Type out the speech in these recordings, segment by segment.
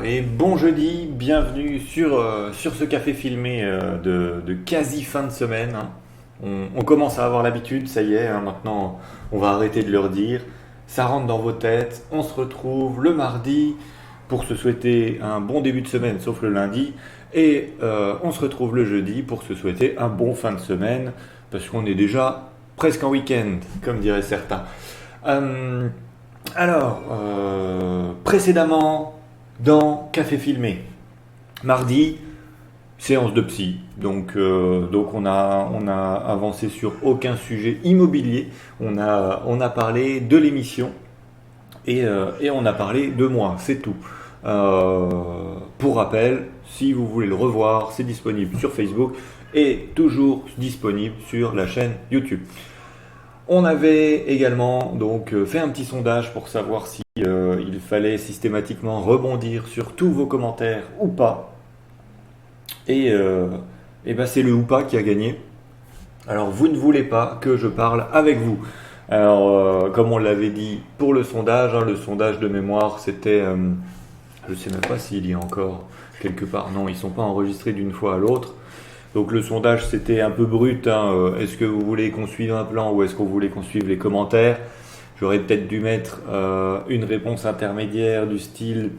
et bon jeudi, bienvenue sur ce café filmé de quasi fin de semaine, hein. On commence à avoir l'habitude, ça y est, hein, maintenant on va arrêter de leur dire. Ça rentre dans vos têtes, on se retrouve le mardi pour se souhaiter un bon début de semaine, sauf le lundi, et on se retrouve le jeudi pour se souhaiter un bon fin de semaine, parce qu'on est déjà presque en week-end, comme diraient certains. Euh, Précédemment, dans Café Filmé, mardi, séance de psy. Donc on a avancé sur aucun sujet immobilier. On a parlé de l'émission et on a parlé de moi, c'est tout. Pour rappel, si vous voulez le revoir, c'est disponible sur Facebook et toujours disponible sur la chaîne YouTube. On avait également donc fait un petit sondage pour savoir si il fallait systématiquement rebondir sur tous vos commentaires ou pas. Et ben c'est le ou pas qui a gagné. Alors vous ne voulez pas que je parle avec vous. Alors comme on l'avait dit pour le sondage, hein, le sondage de mémoire c'était, je ne sais même pas s'il y a encore quelque part. Non, ils ne sont pas enregistrés d'une fois à l'autre. Donc le sondage c'était un peu brut, hein. Est-ce que vous voulez qu'on suive un plan ou est-ce que vous voulez qu'on suive les commentaires? J'aurais peut-être dû mettre une réponse intermédiaire du style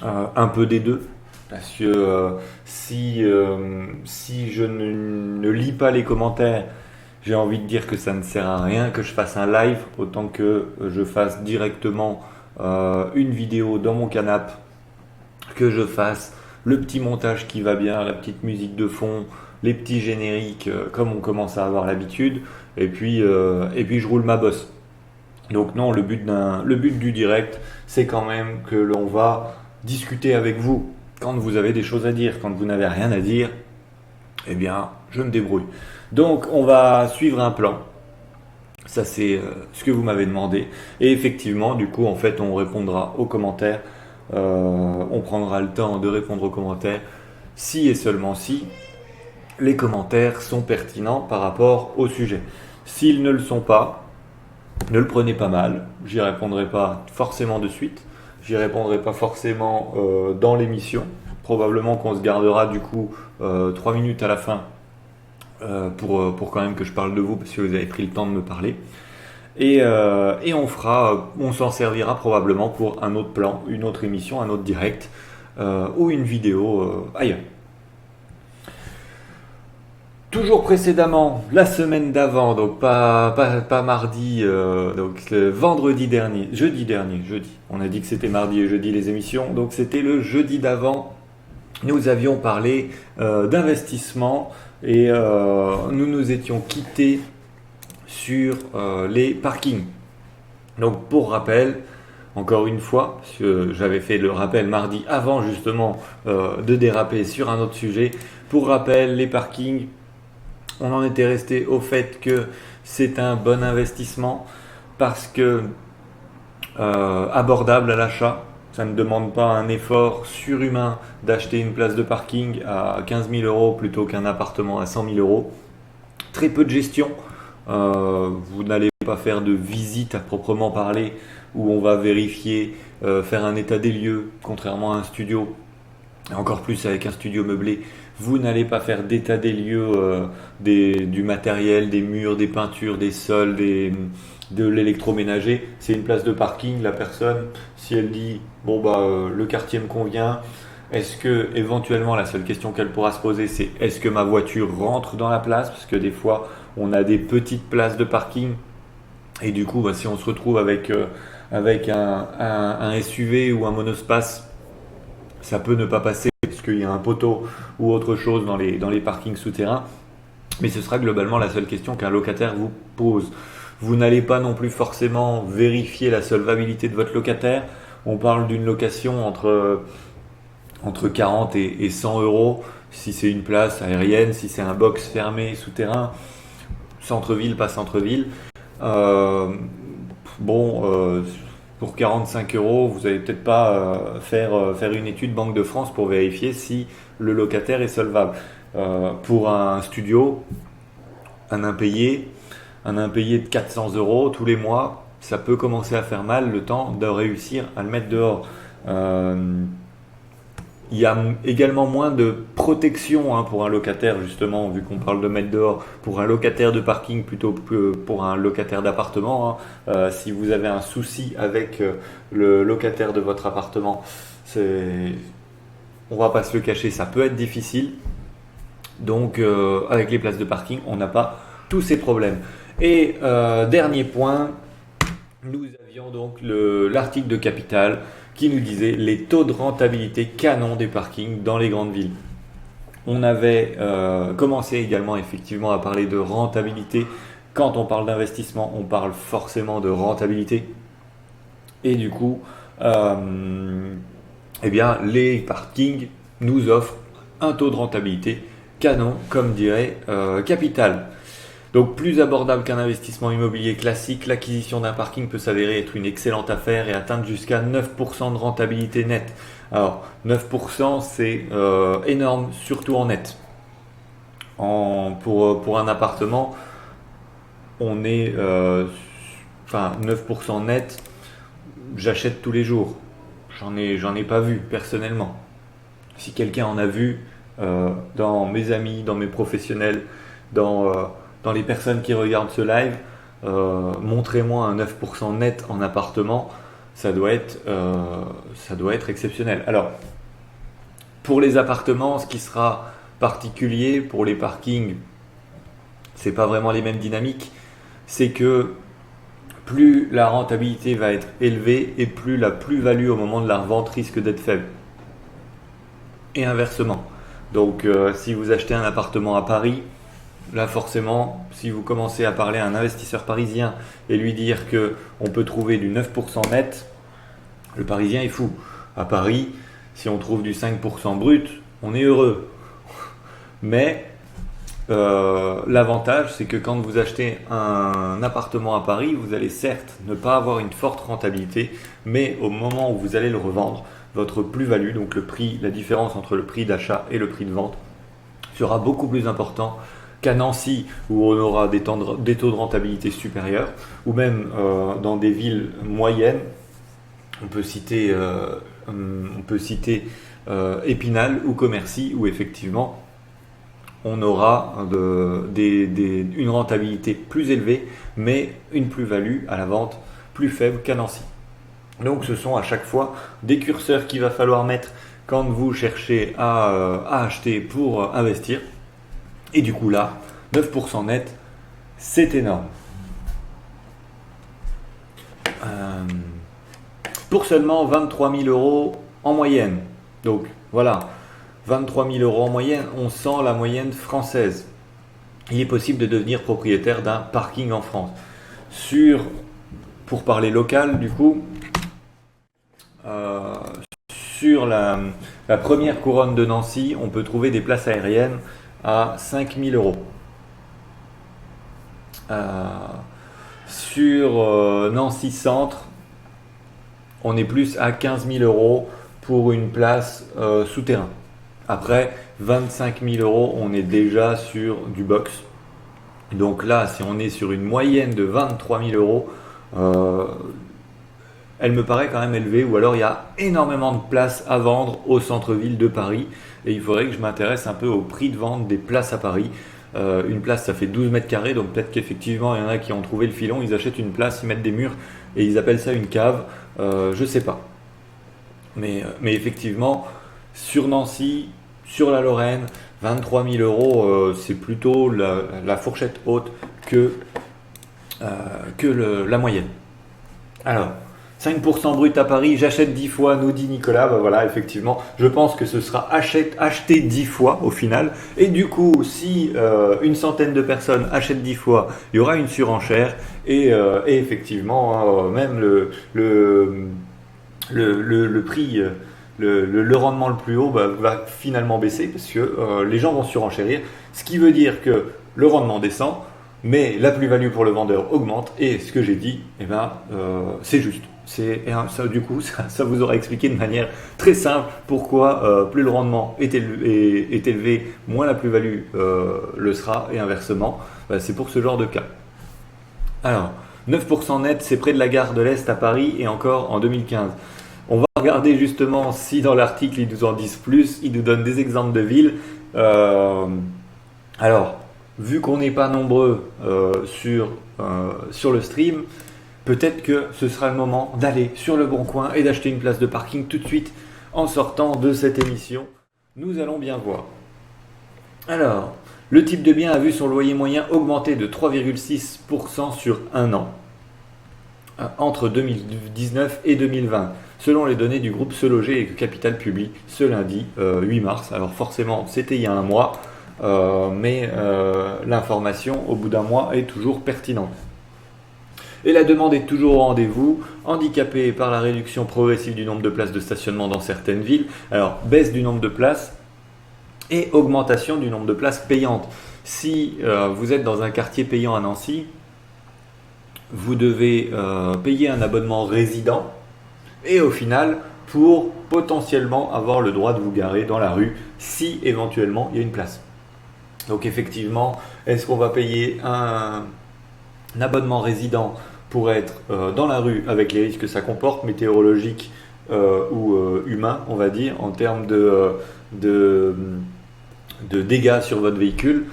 un peu des deux. Parce que si je ne lis pas les commentaires, j'ai envie de dire que ça ne sert à rien que je fasse un live, autant que je fasse directement une vidéo dans mon canapé, que je fasse le petit montage qui va bien, la petite musique de fond, les petits génériques comme on commence à avoir l'habitude, et puis je roule ma bosse. Donc non, le but du direct, c'est quand même que l'on va discuter avec vous quand vous avez des choses à dire. Quand vous n'avez rien à dire, eh bien, je me débrouille. Donc on va suivre un plan. Ça c'est ce que vous m'avez demandé. Et effectivement, du coup, en fait, on répondra aux commentaires. On prendra le temps de répondre aux commentaires si et seulement si les commentaires sont pertinents par rapport au sujet. S'ils ne le sont pas, ne le prenez pas mal, j'y répondrai pas forcément de suite, j'y répondrai pas forcément dans l'émission. Probablement qu'on se gardera du coup 3 minutes à la fin pour quand même que je parle de vous parce que vous avez pris le temps de me parler. Et on s'en servira probablement pour un autre plan, une autre émission, un autre direct ou une vidéo ailleurs. Toujours précédemment, la semaine d'avant, donc pas mardi, donc le jeudi. On a dit que c'était mardi et jeudi les émissions, donc c'était le jeudi d'avant. Nous avions parlé d'investissement et nous nous étions quittés sur les parkings. Donc pour rappel, encore une fois, parce que j'avais fait le rappel mardi avant justement de déraper sur un autre sujet. Pour rappel, les parkings, on en était resté au fait que c'est un bon investissement parce que abordable à l'achat. Ça ne demande pas un effort surhumain d'acheter une place de parking à 15 000 euros plutôt qu'un appartement à 100 000 euros. Très peu de gestion. Vous n'allez pas faire de visite à proprement parler où on va vérifier, faire un état des lieux, contrairement à un studio. Et encore plus avec un studio meublé, vous n'allez pas faire d'état des lieux du matériel, des murs, des peintures, des sols, de l'électroménager. C'est une place de parking, la personne, si elle dit bon le quartier me convient, est-ce que éventuellement la seule question qu'elle pourra se poser c'est est-ce que ma voiture rentre dans la place, parce que des fois on a des petites places de parking et du coup si on se retrouve avec un SUV ou un monospace, ça peut ne pas passer parce qu'il y a un poteau ou autre chose dans les parkings souterrains. Mais ce sera globalement la seule question qu'un locataire vous pose. Vous n'allez pas non plus forcément vérifier la solvabilité de votre locataire. On parle d'une location entre 40 et 100 euros si c'est une place aérienne, si c'est un box fermé souterrain, centre-ville, pas centre-ville. Pour 45 euros, vous n'allez peut-être pas faire une étude Banque de France pour vérifier si le locataire est solvable. Pour un studio, un impayé de 400 euros tous les mois, ça peut commencer à faire mal le temps de réussir à le mettre dehors. Il y a également moins de protection pour un locataire, justement, vu qu'on parle de mettre dehors, pour un locataire de parking plutôt que pour un locataire d'appartement. Si vous avez un souci avec le locataire de votre appartement, on va pas se le cacher, ça peut être difficile. Donc avec les places de parking, on n'a pas tous ces problèmes. Et dernier point, nous avions donc l'article de Capital qui nous disait les taux de rentabilité canon des parkings dans les grandes villes. On avait commencé également effectivement à parler de rentabilité. Quand on parle d'investissement, on parle forcément de rentabilité. Et du coup, eh bien, les parkings nous offrent un taux de rentabilité canon, comme dirait Capital. Donc plus abordable qu'un investissement immobilier classique, l'acquisition d'un parking peut s'avérer être une excellente affaire et atteindre jusqu'à 9% de rentabilité nette. Alors 9% c'est énorme, surtout en net. Pour un appartement, on est 9% net, j'achète tous les jours. J'en ai pas vu personnellement. Si quelqu'un en a vu, dans mes amis, dans mes professionnels, dans les personnes qui regardent ce live, montrez-moi un 9% net en appartement, ça doit être exceptionnel. Alors, pour les appartements, ce qui sera particulier pour les parkings, c'est pas vraiment les mêmes dynamiques, c'est que plus la rentabilité va être élevée et plus la plus-value au moment de la revente risque d'être faible. Et inversement. Donc si vous achetez un appartement à Paris, là forcément, si vous commencez à parler à un investisseur parisien et lui dire qu'on peut trouver du 9% net, le parisien est fou. À Paris, si on trouve du 5% brut, on est heureux. Mais l'avantage, c'est que quand vous achetez un appartement à Paris, vous allez certes ne pas avoir une forte rentabilité, mais au moment où vous allez le revendre, votre plus-value, donc le prix, la différence entre le prix d'achat et le prix de vente, sera beaucoup plus important qu'à Nancy où on aura des taux de rentabilité supérieurs, ou même dans des villes moyennes. On peut citer Épinal ou Commercy où effectivement on aura une rentabilité plus élevée, mais une plus-value à la vente plus faible qu'à Nancy. Donc ce sont à chaque fois des curseurs qu'il va falloir mettre quand vous cherchez à acheter pour investir. Et du coup là, 9% net, c'est énorme. Pour seulement 23 000 euros en moyenne. Donc voilà, 23 000 euros en moyenne, on sent la moyenne française. Il est possible de devenir propriétaire d'un parking en France. Pour parler local du coup, sur la première couronne de Nancy, on peut trouver des places aériennes à 5 000 euros. Sur Nancy Centre, on est plus à 15 000 euros pour une place souterrain. Après, 25 000 euros, on est déjà sur du box. Donc là, si on est sur une moyenne de 23 000 euros, elle me paraît quand même élevée, ou alors il y a énormément de places à vendre au centre-ville de Paris, et il faudrait que je m'intéresse un peu au prix de vente des places à Paris. Une place, ça fait 12 mètres carrés, donc peut-être qu'effectivement il y en a qui ont trouvé le filon, ils achètent une place, ils mettent des murs et ils appellent ça une cave, je sais pas. Mais effectivement, sur Nancy, sur la Lorraine, 23 000 euros, c'est plutôt la fourchette haute que la moyenne. Alors, 5% brut à Paris, j'achète 10 fois, nous dit Nicolas. Bah voilà, effectivement, je pense que ce sera acheté 10 fois au final. Et du coup, si une centaine de personnes achètent 10 fois, il y aura une surenchère. Et effectivement, même le prix, le rendement le plus haut va finalement baisser parce que les gens vont surenchérir. Ce qui veut dire que le rendement descend, mais la plus-value pour le vendeur augmente. Et ce que j'ai dit, c'est juste. Du coup, ça vous aura expliqué de manière très simple pourquoi plus le rendement est élevé, moins la plus-value le sera, et inversement. C'est pour ce genre de cas. Alors, 9% net, c'est près de la gare de l'Est à Paris, et encore en 2015. regarder justement si dans l'article ils nous en disent plus, ils nous donnent des exemples de villes. Euh, alors, vu qu'on n'est pas nombreux sur le stream, peut-être que ce sera le moment d'aller sur le bon coin et d'acheter une place de parking tout de suite en sortant de cette émission. Nous allons bien voir. Alors, le type de bien a vu son loyer moyen augmenter de 3,6% sur un an entre 2019 et 2020, selon les données du groupe Se Loger et Capital publie ce lundi 8 mars. Alors forcément, c'était il y a un mois, mais l'information au bout d'un mois est toujours pertinente. Et la demande est toujours au rendez-vous, handicapée par la réduction progressive du nombre de places de stationnement dans certaines villes. Alors, baisse du nombre de places et augmentation du nombre de places payantes. Si vous êtes dans un quartier payant à Nancy, vous devez payer un abonnement résident et au final, pour potentiellement avoir le droit de vous garer dans la rue si éventuellement il y a une place. Donc effectivement, est-ce qu'on va payer un abonnement résident pour être dans la rue avec les risques que ça comporte, météorologiques ou humains, on va dire, en termes de dégâts sur votre véhicule,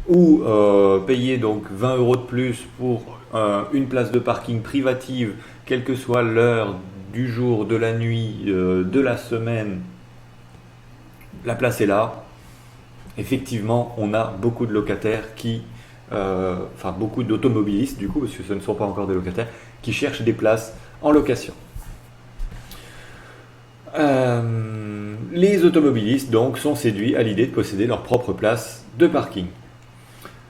ou payer donc 20 € de plus pour une place de parking privative, quelle que soit l'heure du jour, de la nuit, de la semaine, la place est là. Effectivement, on a beaucoup de locataires beaucoup d'automobilistes du coup, parce que ce ne sont pas encore des locataires, qui cherchent des places en location. Les automobilistes donc sont séduits à l'idée de posséder leur propre place de parking.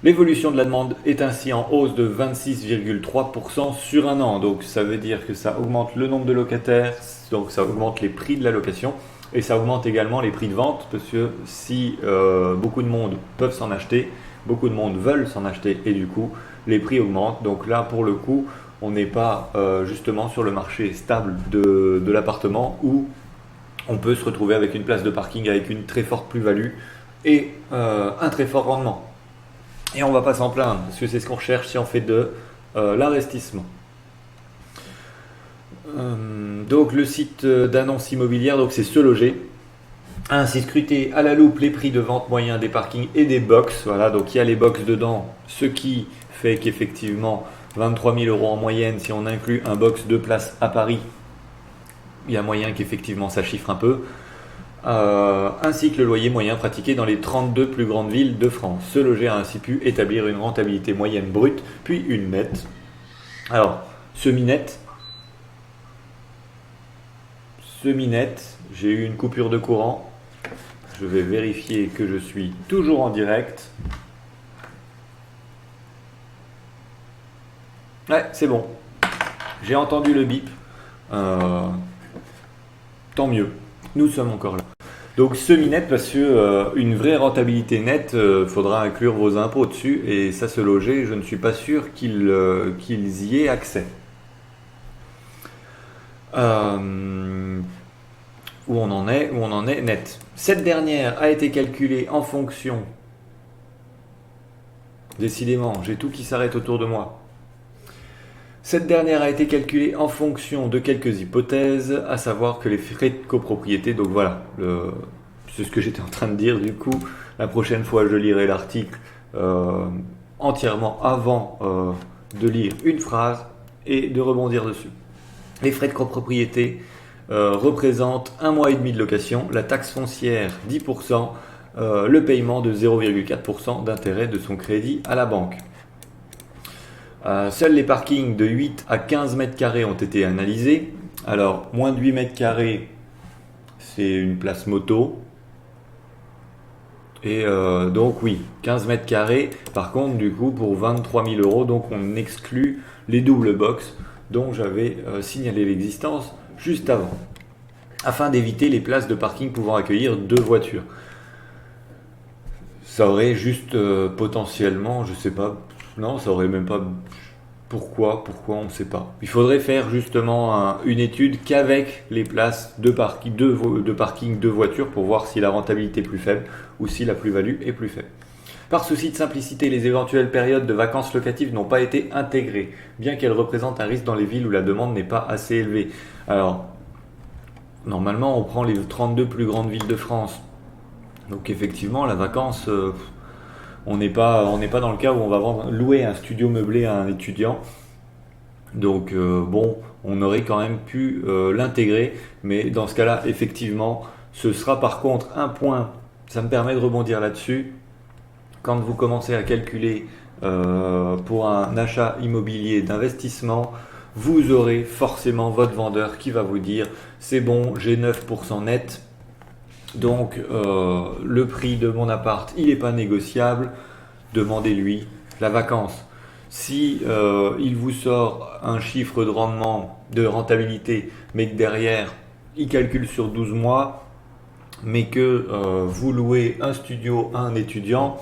L'évolution de la demande est ainsi en hausse de 26,3% sur un an, donc ça veut dire que ça augmente le nombre de locataires, donc ça augmente les prix de la location et ça augmente également les prix de vente, parce que si beaucoup de monde peuvent s'en acheter, beaucoup de monde veulent s'en acheter et du coup les prix augmentent. Donc là pour le coup on n'est pas justement sur le marché stable de l'appartement où on peut se retrouver avec une place de parking avec une très forte plus-value et un très fort rendement. Et on ne va pas s'en plaindre parce que c'est ce qu'on recherche si on fait de l'investissement. Donc le site d'annonce immobilière, donc c'est Se Loger, a ainsi scruté à la loupe les prix de vente moyens des parkings et des box. Voilà, donc il y a les box dedans, ce qui fait qu'effectivement 23 000 € en moyenne, si on inclut un box de place à Paris, il y a moyen qu'effectivement ça chiffre un peu. Ainsi que le loyer moyen pratiqué dans les 32 plus grandes villes de France. Se Loger a ainsi pu établir une rentabilité moyenne brute, puis une nette. Alors, semi-nette, j'ai eu une coupure de courant. Je vais vérifier que je suis toujours en direct. Ouais, c'est bon. J'ai entendu le bip. Tant mieux. Nous sommes encore là. Donc semi-net parce que une vraie rentabilité nette, faudra inclure vos impôts dessus et ça Se Loger, je ne suis pas sûr qu'ils y aient accès. Où on en est net. Cette dernière a été calculée en fonction. Décidément, j'ai tout qui s'arrête autour de moi. Cette dernière a été calculée en fonction de quelques hypothèses, à savoir que les frais de copropriété, donc voilà, c'est ce que j'étais en train de dire du coup, la prochaine fois je lirai l'article entièrement avant de lire une phrase et de rebondir dessus. Les frais de copropriété représentent 1 mois et demi de location, la taxe foncière 10%, le paiement de 0,4% d'intérêt de son crédit à la banque. Seuls les parkings de 8 à 15 mètres carrés ont été analysés. Alors, moins de 8 mètres carrés, c'est une place moto. Et donc oui, 15 mètres carrés. Par contre, du coup, pour 23 000 €, donc on exclut les doubles box dont j'avais signalé l'existence juste avant, afin d'éviter les places de parking pouvant accueillir 2 voitures. Ça aurait juste potentiellement, je sais pas, non, ça aurait même pas. Pourquoi on ne sait pas. Il faudrait faire justement une étude qu'avec les places de parking de voitures pour voir si la rentabilité est plus faible ou si la plus-value est plus faible. Par souci de simplicité, les éventuelles périodes de vacances locatives n'ont pas été intégrées, bien qu'elles représentent un risque dans les villes où la demande n'est pas assez élevée. Alors, normalement, on prend les 32 plus grandes villes de France. Donc effectivement, la vacance, on n'est pas dans le cas où on va louer un studio meublé à un étudiant. Donc bon, on aurait quand même pu l'intégrer, mais dans ce cas-là, effectivement, ce sera par contre un point, ça me permet de rebondir là-dessus, quand vous commencez à calculer pour un achat immobilier d'investissement, vous aurez forcément votre vendeur qui va vous dire c'est bon, j'ai 9% net, donc le prix de mon appart il n'est pas négociable, demandez-lui la vacance. Si il vous sort un chiffre de rendement, de rentabilité, mais que derrière il calcule sur 12 mois, mais que vous louez un studio à un étudiant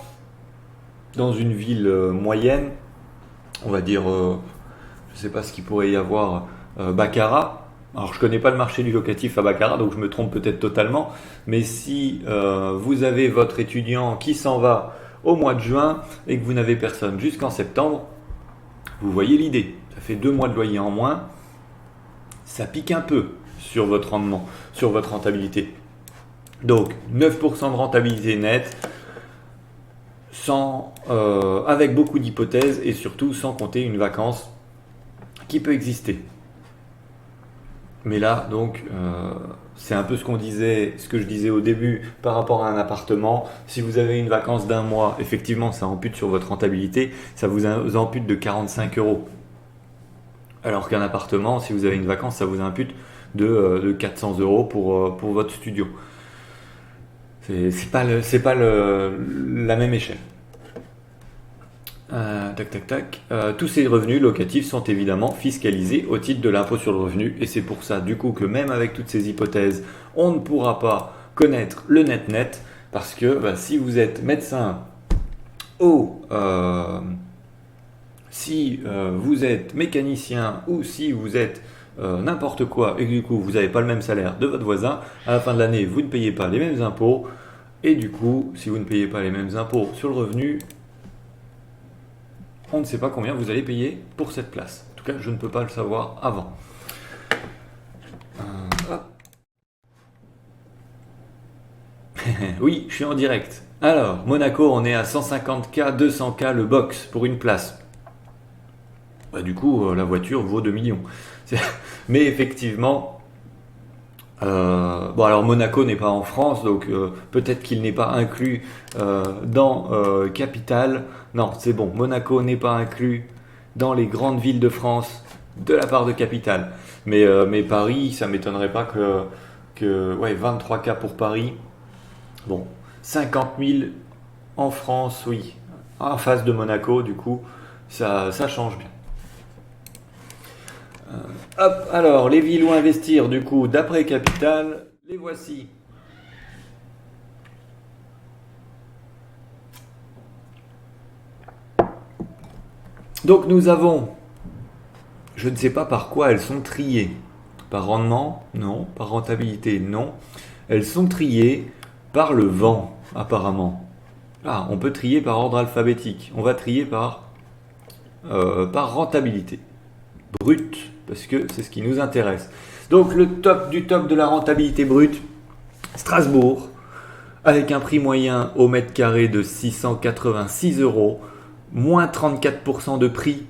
dans une ville moyenne, on va dire, je ne sais pas ce qu'il pourrait y avoir, Baccarat. Alors je connais pas le marché du locatif à Baccarat, donc je me trompe peut-être totalement, mais si vous avez votre étudiant qui s'en va au mois de juin et que vous n'avez personne jusqu'en septembre, vous voyez l'idée, ça fait 2 mois de loyer en moins, ça pique un peu sur votre rendement, sur votre rentabilité. Donc 9% de rentabilité nette, avec beaucoup d'hypothèses et surtout sans compter une vacance qui peut exister. Mais là, donc, c'est un peu ce que je disais au début par rapport à un appartement. Si vous avez une vacance d'un mois, effectivement, ça ampute sur votre rentabilité, ça vous ampute de 45 euros. Alors qu'un appartement, si vous avez une vacance, ça vous impute de 400 euros pour votre studio. C'est pas la même échelle. Tous ces revenus locatifs sont évidemment fiscalisés au titre de l'impôt sur le revenu et c'est pour ça du coup que même avec toutes ces hypothèses, on ne pourra pas connaître le net parce que si vous êtes médecin ou si vous êtes mécanicien ou si vous êtes n'importe quoi et que du coup vous n'avez pas le même salaire de votre voisin, à la fin de l'année vous ne payez pas les mêmes impôts et du coup si vous ne payez pas les mêmes impôts sur le revenu, on ne sait pas combien vous allez payer pour cette place. En tout cas, je ne peux pas le savoir avant. Oui, je suis en direct. Alors, Monaco, on est à 150K, 200K le box pour une place. Du coup, la voiture vaut 2 millions. Mais effectivement, bon alors Monaco n'est pas en France, donc peut-être qu'il n'est pas inclus dans Capital. Non, c'est bon, Monaco n'est pas inclus dans les grandes villes de France de la part de Capital. Mais Paris, ça m'étonnerait pas ouais, 23K pour Paris. Bon, 50 000 en France, oui, en face de Monaco, du coup, ça change bien. Hop, alors, les villes où investir, du coup, d'après Capital, les voici. Donc nous avons, je ne sais pas par quoi elles sont triées. Par rendement, non. Par rentabilité, non. Elles sont triées par le vent, apparemment. Ah, on peut trier par ordre alphabétique. On va trier par rentabilité. Brute, parce que c'est ce qui nous intéresse. Donc le top du top de la rentabilité brute, Strasbourg, avec un prix moyen au mètre carré de 686 euros, moins 34% de prix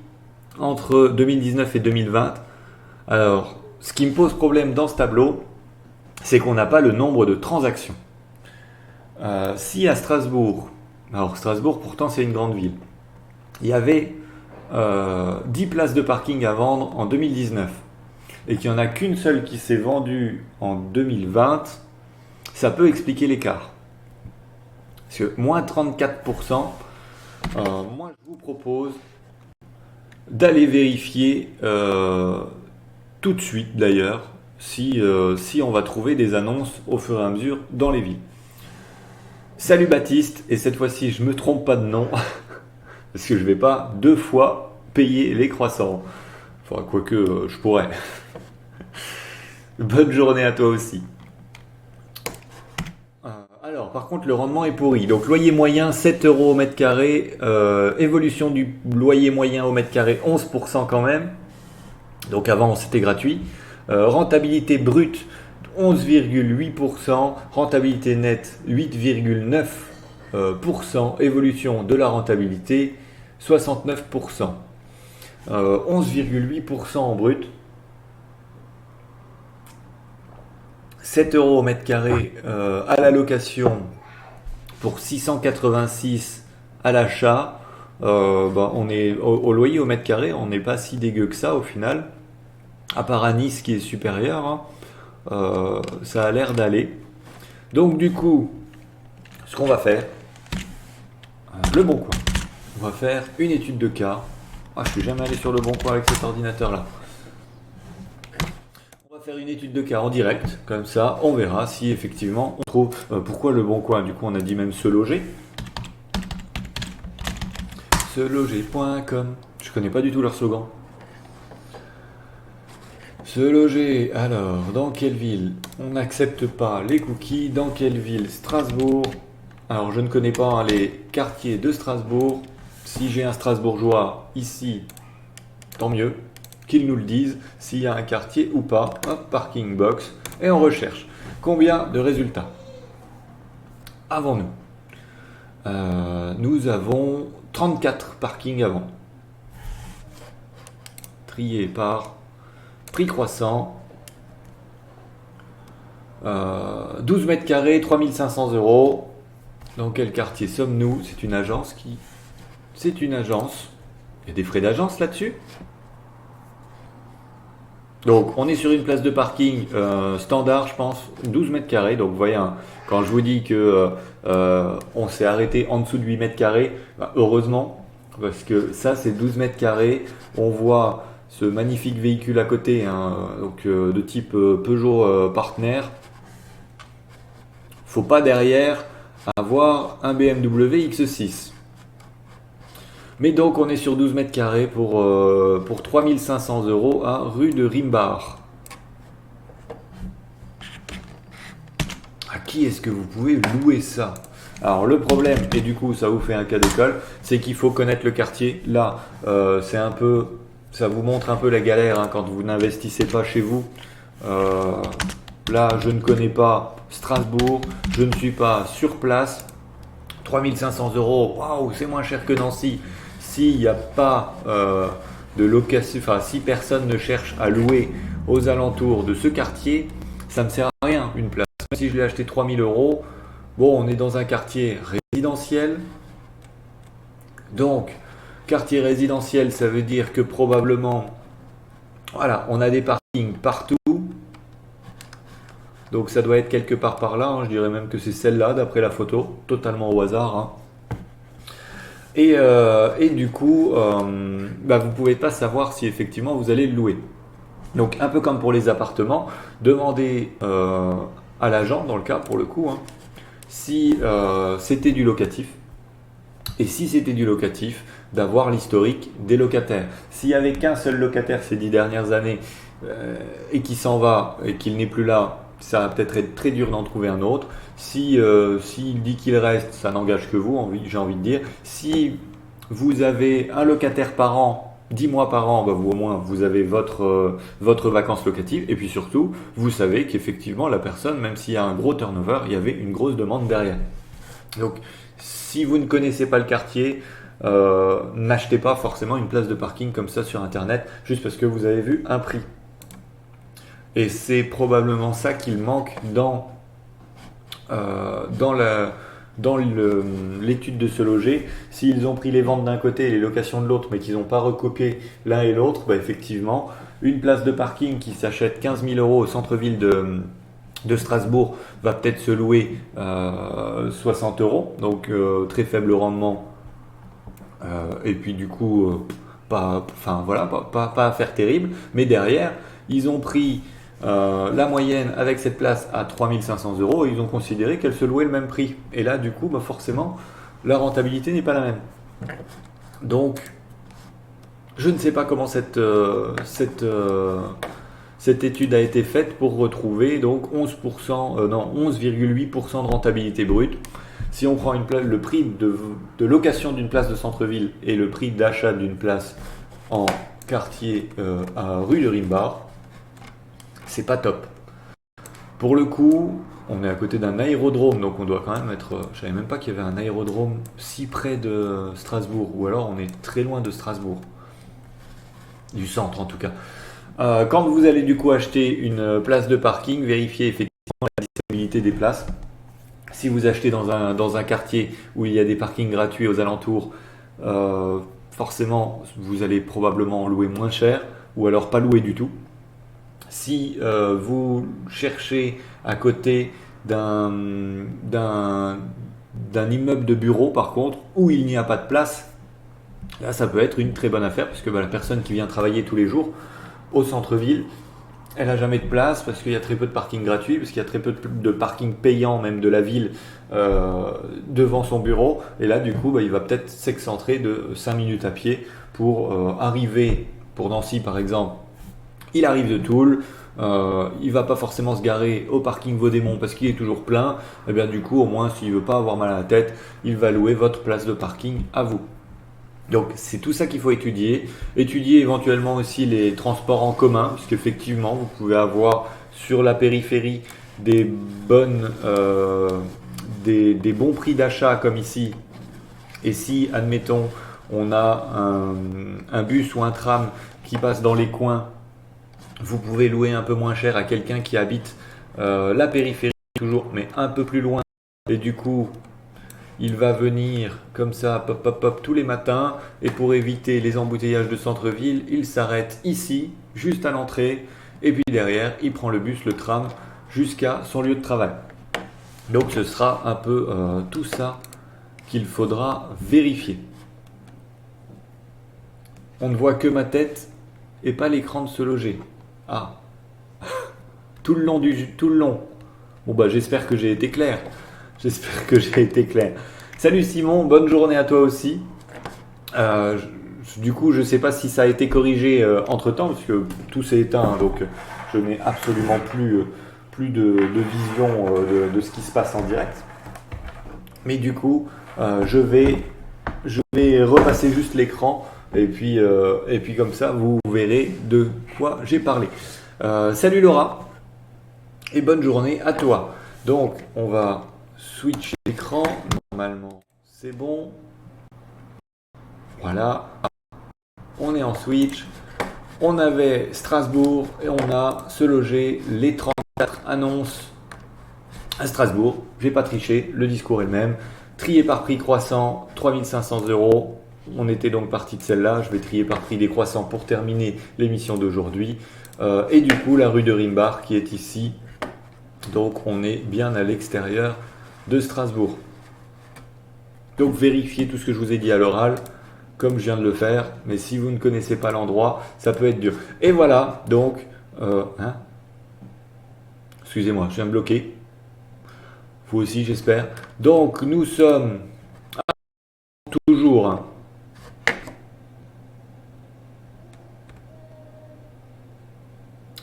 entre 2019 et 2020. Alors, ce qui me pose problème dans ce tableau, c'est qu'on n'a pas le nombre de transactions. Si à Strasbourg, alors Strasbourg pourtant c'est une grande ville, il y avait 10 places de parking à vendre en 2019 et qu'il n'y en a qu'une seule qui s'est vendue en 2020, ça peut expliquer l'écart. Parce que moins 34%, moi je vous propose d'aller vérifier tout de suite d'ailleurs si on va trouver des annonces au fur et à mesure dans les villes. Salut Baptiste, et cette fois-ci je me trompe pas de nom parce que je vais pas 2 fois payer les croissants. Enfin, quoique je pourrais. Bonne journée à toi aussi. Alors, par contre, le rendement est pourri. Donc, loyer moyen 7 euros au mètre carré. Évolution du loyer moyen au mètre carré 11% quand même. Donc, avant, c'était gratuit. Rentabilité brute 11,8%, rentabilité nette 8,9%, évolution de la rentabilité 69%. 11,8% en brut, 7 euros au mètre carré à la location pour 686 à l'achat. On est au loyer au mètre carré, on n'est pas si dégueu que ça au final, à part à Nice qui est supérieur, hein. Ça a l'air d'aller. Donc du coup, ce qu'on va faire, le bon coin, on va faire une étude de cas. Je suis jamais allé sur le bon coin avec cet ordinateur là. On va faire une étude de cas en direct, comme ça on verra si effectivement on trouve. Pourquoi le bon coin? Du coup on a dit même se loger. Seloger.com. Je connais pas du tout leur slogan. Se loger, alors, dans quelle ville? On n'accepte pas les cookies. Dans quelle ville? Strasbourg. Alors, je ne connais pas les quartiers de Strasbourg. Si j'ai un Strasbourgeois ici, tant mieux, qu'ils nous le disent, s'il y a un quartier ou pas. Hop, parking box. Et on recherche. Combien de résultats avons-nous? Nous avons 34 parkings avant. Trié par prix croissant. 12 mètres carrés, 3500 euros. Dans quel quartier sommes-nous? C'est une agence qui... C'est une agence. Il y a des frais d'agence là-dessus. Donc on est sur une place de parking standard, je pense, 12 mètres carrés. Donc vous voyez, hein, quand je vous dis que on s'est arrêté en dessous de 8 mètres carrés, heureusement, parce que ça c'est 12 mètres carrés. On voit ce magnifique véhicule à côté, hein, donc, de type Peugeot Partner. Faut pas derrière avoir un BMW X6. Mais donc on est sur 12 mètres carrés pour 3500 euros à rue de Rimbard. À qui est-ce que vous pouvez louer ça? Alors le problème, et du coup ça vous fait un cas d'école, c'est qu'il faut connaître le quartier. Là, c'est un peu, ça vous montre un peu la galère, hein, quand vous n'investissez pas chez vous. Là, je ne connais pas Strasbourg, je ne suis pas sur place. 3500 euros, waouh, c'est moins cher que Nancy. S'il n'y a pas de location, enfin si personne ne cherche à louer aux alentours de ce quartier, ça ne sert à rien une place. Même si je l'ai acheté 3000 euros, bon, on est dans un quartier résidentiel. Donc, quartier résidentiel, ça veut dire que probablement, voilà, on a des parkings partout. Donc ça doit être quelque part par là, hein. Je dirais même que c'est celle-là d'après la photo, totalement au hasard, hein. Et du coup, vous ne pouvez pas savoir si effectivement vous allez le louer. Donc un peu comme pour les appartements, demandez à l'agent, dans le cas pour le coup, hein, si c'était du locatif. Et si c'était du locatif, d'avoir l'historique des locataires. S'il n'y avait qu'un seul locataire ces 10 dernières années et qui s'en va et qu'il n'est plus là, ça va peut-être être très dur d'en trouver un autre. S'il dit qu'il reste, ça n'engage que vous, j'ai envie de dire. Si vous avez un locataire par an, 10 mois par an, vous au moins vous avez votre vacances locatives. Et puis surtout, vous savez qu'effectivement la personne, même s'il y a un gros turnover, il y avait une grosse demande derrière. Donc si vous ne connaissez pas le quartier, n'achetez pas forcément une place de parking comme ça sur internet, juste parce que vous avez vu un prix. Et c'est probablement ça qu'il manque dans l'étude de se loger. S'ils ont pris les ventes d'un côté et les locations de l'autre, mais qu'ils n'ont pas recopié l'un et l'autre, effectivement, une place de parking qui s'achète 15 000 euros au centre-ville de Strasbourg va peut-être se louer 60 euros, donc très faible rendement. Et puis du coup, pas affaire terrible. Mais derrière, ils ont pris la moyenne avec cette place à 3500 euros et ils ont considéré qu'elle se louait le même prix. Et là, du coup, forcément, la rentabilité n'est pas la même. Donc, je ne sais pas comment cette étude a été faite pour retrouver donc 11,8% de rentabilité brute. Si on prend le prix de location d'une place de centre-ville et le prix d'achat d'une place en quartier à rue de Rimbard, c'est pas top. Pour le coup, on est à côté d'un aérodrome, donc on doit quand même être. Je savais même pas qu'il y avait un aérodrome si près de Strasbourg, ou alors on est très loin de Strasbourg, du centre en tout cas. Quand vous allez du coup acheter une place de parking, vérifiez effectivement la disponibilité des places. Si vous achetez dans un quartier où il y a des parkings gratuits aux alentours, forcément vous allez probablement louer moins cher ou alors pas louer du tout. Si vous cherchez à côté d'un immeuble de bureau par contre où il n'y a pas de place, là ça peut être une très bonne affaire puisque la personne qui vient travailler tous les jours au centre-ville, elle n'a jamais de place parce qu'il y a très peu de parking gratuit, parce qu'il y a très peu de parking payant même de la ville devant son bureau. Et là, du coup, il va peut-être s'excentrer de 5 minutes à pied pour arriver, pour Nancy par exemple, il arrive de Toul, il va pas forcément se garer au parking Vaudémont parce qu'il est toujours plein. Et bien du coup, au moins, s'il veut pas avoir mal à la tête, il va louer votre place de parking à vous. Donc c'est tout ça qu'il faut étudier. Étudier éventuellement aussi les transports en commun, puisqu'effectivement vous pouvez avoir sur la périphérie des bons prix d'achat comme ici. Et si, admettons, on a un bus ou un tram qui passe dans les coins, vous pouvez louer un peu moins cher à quelqu'un qui habite la périphérie toujours, mais un peu plus loin. Et du coup, il va venir comme ça, pop, pop, pop, tous les matins. Et pour éviter les embouteillages de centre-ville, il s'arrête ici, juste à l'entrée. Et puis derrière, il prend le bus, le tram, jusqu'à son lieu de travail. Donc ce sera un peu tout ça qu'il faudra vérifier. On ne voit que ma tête et pas l'écran de Se Loger. Ah, tout le long. Bon j'espère que j'ai été clair. Salut Simon, bonne journée à toi aussi. Du coup, je ne sais pas si ça a été corrigé entre temps, parce que tout s'est éteint, donc je n'ai absolument plus de vision de ce qui se passe en direct. Mais du coup, je vais repasser juste l'écran, et puis comme ça, vous verrez de quoi j'ai parlé. Salut Laura, et bonne journée à toi. Donc, on va switch l'écran, normalement c'est bon. Voilà, on est en switch. On avait Strasbourg et on a Se Loger, les 34 annonces à Strasbourg. J'ai pas triché, le discours est le même. Trier par prix croissant, 3500 euros. On était donc parti de celle-là. Je vais trier par prix décroissant pour terminer l'émission d'aujourd'hui. Et du coup, la rue de Rimbach qui est ici. Donc on est bien à l'extérieur de Strasbourg. Donc vérifiez tout ce que je vous ai dit à l'oral, comme je viens de le faire. Mais si vous ne connaissez pas l'endroit, ça peut être dur. Et voilà, donc... Excusez-moi, je viens de bloquer. Vous aussi, j'espère. Donc nous sommes toujours...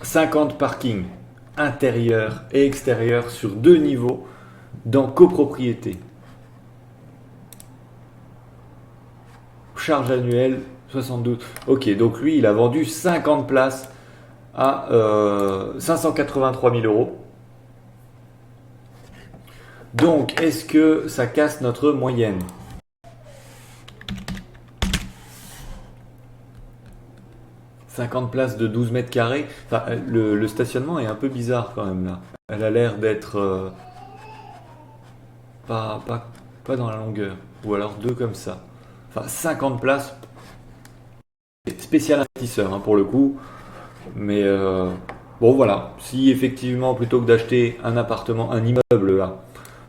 50 parkings intérieur et extérieur sur 2 niveaux dans copropriété. Charge annuelle 72. Ok, donc lui il a vendu 50 places à 583 000 euros. Donc est-ce que ça casse notre moyenne ? « 50 places de 12 mètres carrés. Enfin, le stationnement est un peu bizarre quand même là. Elle a l'air d'être pas dans la longueur. Ou alors 2 comme ça. Enfin, 50 places. Spécial investisseur pour le coup. Mais bon voilà. Si effectivement, plutôt que d'acheter un appartement, un immeuble là,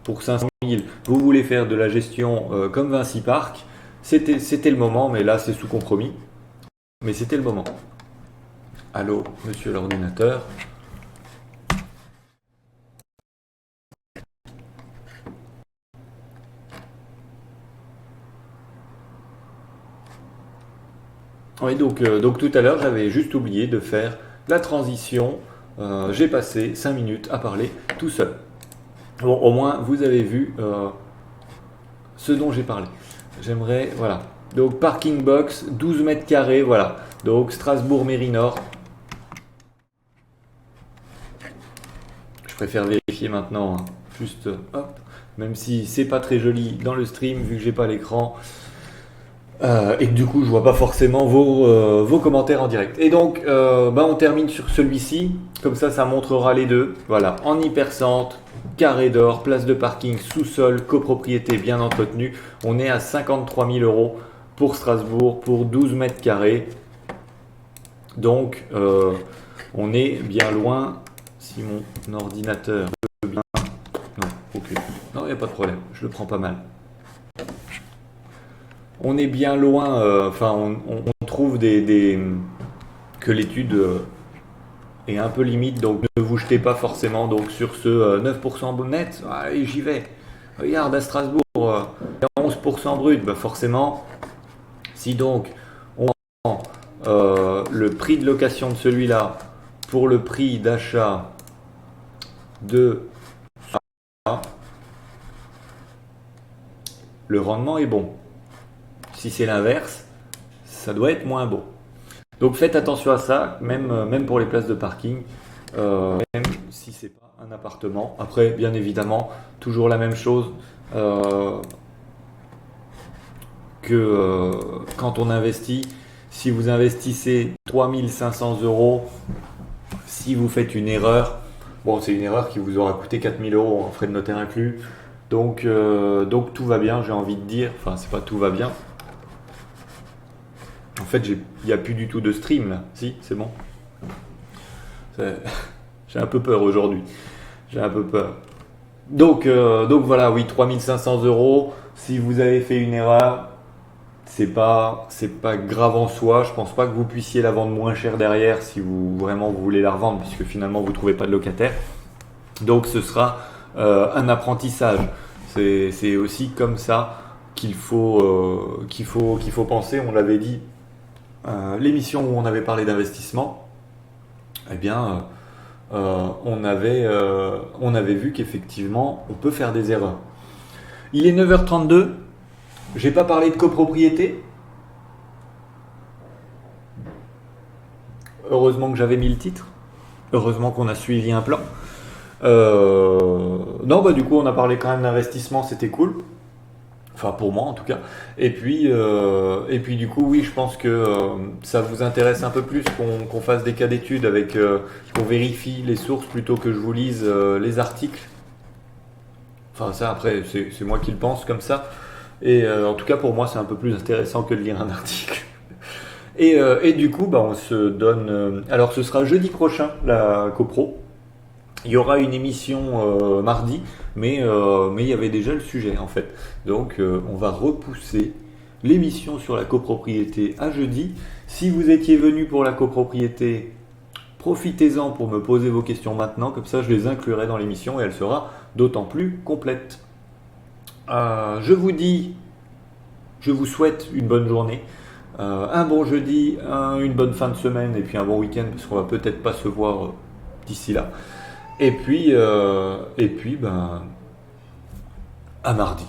pour 500 000, vous voulez faire de la gestion comme Vinci Park, c'était le moment. Mais là, c'est sous compromis. Mais c'était le moment. Allô, monsieur l'ordinateur. Oui, donc tout à l'heure, j'avais juste oublié de faire la transition. J'ai passé 5 minutes à parler tout seul. Bon, au moins, vous avez vu ce dont j'ai parlé. J'aimerais, voilà. Donc, parking box, 12 mètres carrés, voilà. Donc, Strasbourg, Mairie Nord. Je préfère vérifier maintenant, hein. Juste hop, même si c'est pas très joli dans le stream vu que j'ai pas l'écran. Et que du coup je vois pas forcément vos commentaires en direct. Et donc on termine sur celui-ci, comme ça montrera les deux. Voilà, en hypercentre, carré d'or, place de parking, sous-sol, copropriété bien entretenue. On est à 53 000 euros pour Strasbourg, pour 12 mètres carrés. Donc on est bien loin, si mon ordinateur veut bien. Non, ok. Non, il n'y a pas de problème, je le prends pas mal. On est bien loin, on trouve que l'étude est un peu limite, donc ne vous jetez pas forcément donc, sur ce 9% net. Allez, j'y vais. Regarde, à Strasbourg, il y a 11% brut. Bah forcément, si donc on prend le prix de location de celui-là pour le prix d'achat de celui-là, le rendement est bon. Si c'est l'inverse, ça doit être moins bon. Donc faites attention à ça, même pour les places de parking, même si c'est pas un appartement. Après, bien évidemment, toujours la même chose que quand on investit. Si vous investissez 3500 euros, si vous faites une erreur, bon c'est une erreur qui vous aura coûté 4000 euros en frais de notaire inclus. Donc tout va bien, j'ai envie de dire. Enfin, c'est pas tout va bien. En fait, il n'y a plus du tout de stream là. Si, c'est bon. J'ai un peu peur aujourd'hui. J'ai un peu peur. Donc voilà, oui, 3500 euros. Si vous avez fait une erreur, c'est pas grave en soi. Je pense pas que vous puissiez la vendre moins cher derrière si vous voulez la revendre, puisque finalement vous trouvez pas de locataire. Donc ce sera un apprentissage. C'est aussi comme ça qu'il faut penser. On l'avait dit. L'émission où on avait parlé d'investissement, eh bien, on avait vu qu'effectivement, on peut faire des erreurs. Il est 9h32, j'ai pas parlé de copropriété. Heureusement que j'avais mis le titre. Heureusement qu'on a suivi un plan. Non, du coup, on a parlé quand même d'investissement, c'était cool. Enfin, pour moi en tout cas. Et puis du coup, oui, je pense que ça vous intéresse un peu plus qu'on fasse des cas d'études avec, qu'on vérifie les sources plutôt que je vous lise les articles. Enfin, ça, après, c'est moi qui le pense comme ça. Et en tout cas, pour moi, c'est un peu plus intéressant que de lire un article. Et du coup, on se donne. Alors, ce sera jeudi prochain, la copro. Il y aura une émission mardi, mais il y avait déjà le sujet en fait. Donc on va repousser l'émission sur la copropriété à jeudi. Si vous étiez venu pour la copropriété, profitez-en pour me poser vos questions maintenant, comme ça je les inclurai dans l'émission et elle sera d'autant plus complète. Je vous souhaite une bonne journée, un bon jeudi, une bonne fin de semaine et puis un bon week-end parce qu'on va peut-être pas se voir d'ici là. Et puis, à mardi.